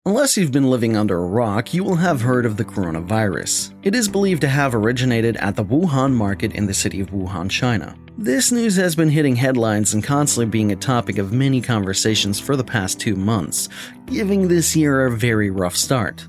Unless you've been living under a rock, you will have heard of the coronavirus. It is believed to have originated at the Wuhan market in the city of Wuhan, China. This news has been hitting headlines and constantly being a topic of many conversations for the past 2 months, giving this year a very rough start.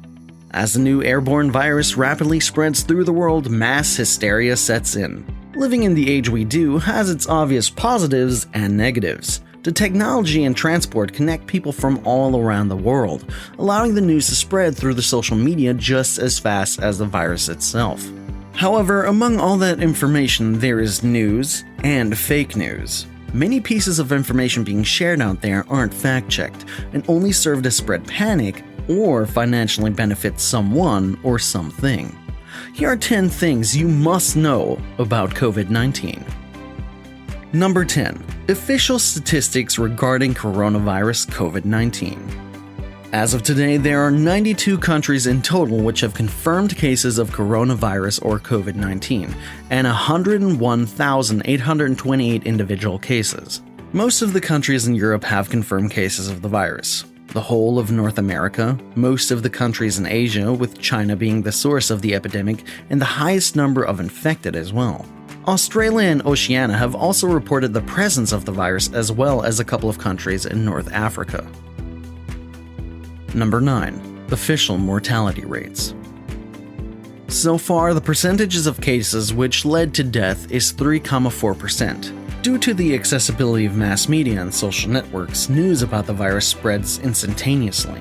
As the new airborne virus rapidly spreads through the world, mass hysteria sets in. Living in the age we do has its obvious positives and negatives. The technology and transport connect people from all around the world, allowing the news to spread through the social media just as fast as the virus itself. However, among all that information, there is news and fake news. Many pieces of information being shared out there aren't fact-checked and only serve to spread panic or financially benefit someone or something. Here are 10 things you must know about COVID-19. Number 10. Official statistics regarding coronavirus COVID-19. As of today, there are 92 countries in total which have confirmed cases of coronavirus or COVID-19, and 101,828 individual cases. Most of the countries in Europe have confirmed cases of the virus. The whole of North America, most of the countries in Asia, with China being the source of the epidemic and the highest number of infected as well. Australia and Oceania have also reported the presence of the virus, as well as a couple of countries in North Africa. Number 9. Official mortality rates. So far, the percentages of cases which led to death is 3.4%. Due to the accessibility of mass media and social networks, news about the virus spreads instantaneously.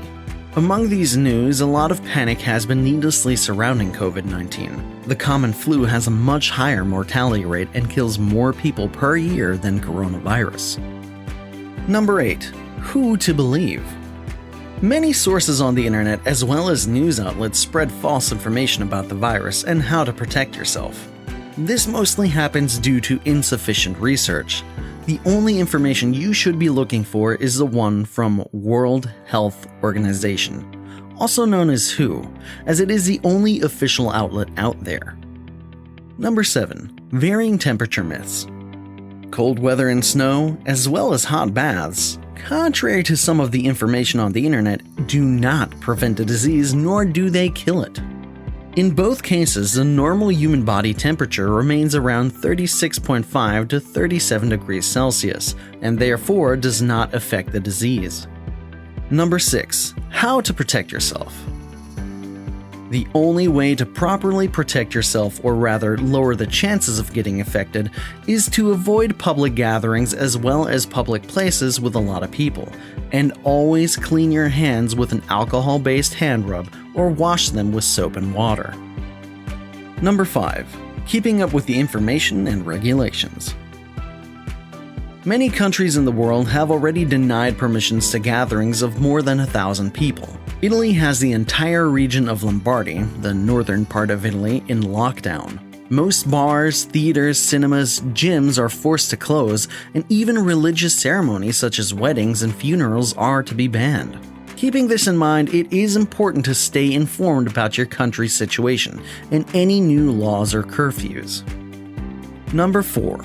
Among these news, a lot of panic has been needlessly surrounding COVID-19. The common flu has a much higher mortality rate and kills more people per year than coronavirus. Number 8. Who to believe? Many sources on the internet as well as news outlets spread false information about the virus and how to protect yourself. This mostly happens due to insufficient research. The only information you should be looking for is the one from World Health Organization, also known as WHO, as it is the only official outlet out there. Number 7. Varying temperature myths. Cold weather and snow, as well as hot baths, contrary to some of the information on the internet, do not prevent a disease nor do they kill it. In both cases, the normal human body temperature remains around 36.5 to 37 degrees Celsius, and therefore does not affect the disease. Number 6. How to protect yourself. The only way to properly protect yourself, or rather lower the chances of getting affected, is to avoid public gatherings as well as public places with a lot of people, and always clean your hands with an alcohol-based hand rub or wash them with soap and water. Number 5. Keeping up with the information and regulations. Many countries in the world have already denied permissions to gatherings of more than 1,000 people. Italy has the entire region of Lombardy, the northern part of Italy, in lockdown. Most bars, theaters, cinemas, gyms are forced to close, and even religious ceremonies such as weddings and funerals are to be banned. Keeping this in mind, it is important to stay informed about your country's situation and any new laws or curfews. Number 4.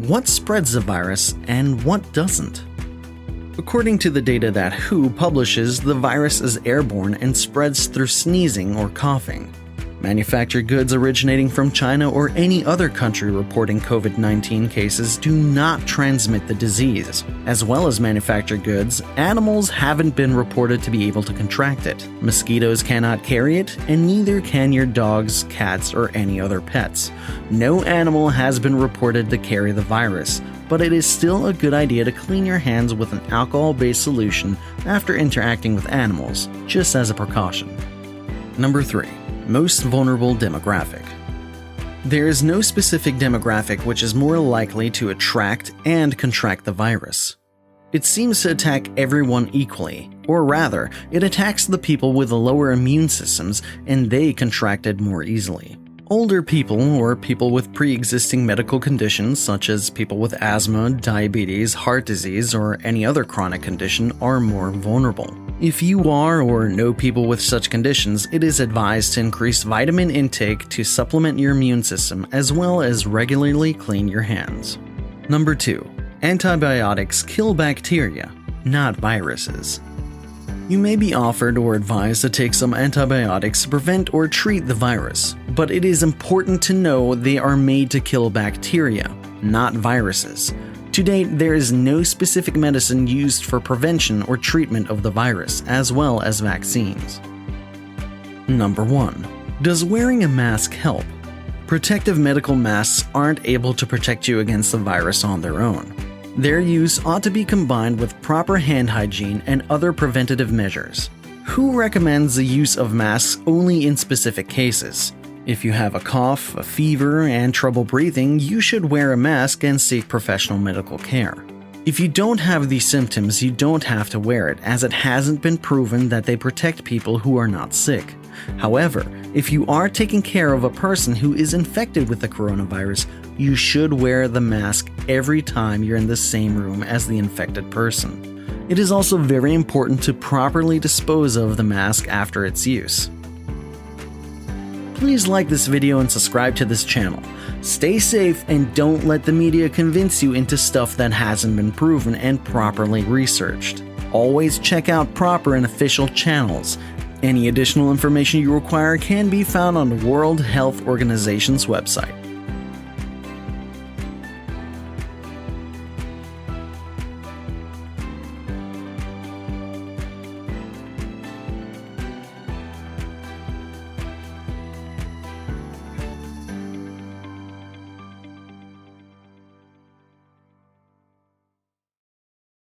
What spreads the virus and what doesn't? According to the data that WHO publishes, the virus is airborne and spreads through sneezing or coughing. Manufactured goods originating from China or any other country reporting COVID-19 cases do not transmit the disease. As well as manufactured goods, animals haven't been reported to be able to contract it. Mosquitoes cannot carry it, and neither can your dogs, cats, or any other pets. No animal has been reported to carry the virus, but it is still a good idea to clean your hands with an alcohol-based solution after interacting with animals, just as a precaution. Number 3. Most vulnerable demographic. There is no specific demographic which is more likely to attract and contract the virus. It seems to attack everyone equally, or rather, it attacks the people with lower immune systems and they contracted more easily. Older people or people with pre-existing medical conditions such as people with asthma, diabetes, heart disease, or any other chronic condition are more vulnerable. If you are or know people with such conditions, it is advised to increase vitamin intake to supplement your immune system as well as regularly clean your hands. Number 2. Antibiotics kill bacteria, not viruses. You may be offered or advised to take some antibiotics to prevent or treat the virus, but it is important to know they are made to kill bacteria, not viruses. To date, there is no specific medicine used for prevention or treatment of the virus, as well as vaccines. Number 1. Does wearing a mask help? Protective medical masks aren't able to protect you against the virus on their own. Their use ought to be combined with proper hand hygiene and other preventative measures. WHO recommends the use of masks only in specific cases. If you have a cough, a fever, and trouble breathing, you should wear a mask and seek professional medical care. If you don't have these symptoms, you don't have to wear it, as it hasn't been proven that they protect people who are not sick. However, if you are taking care of a person who is infected with the coronavirus, you should wear the mask every time you're in the same room as the infected person. It is also very important to properly dispose of the mask after its use. Please like this video and subscribe to this channel. Stay safe and don't let the media convince you into stuff that hasn't been proven and properly researched. Always check out proper and official channels. Any additional information you require can be found on the World Health Organization's website.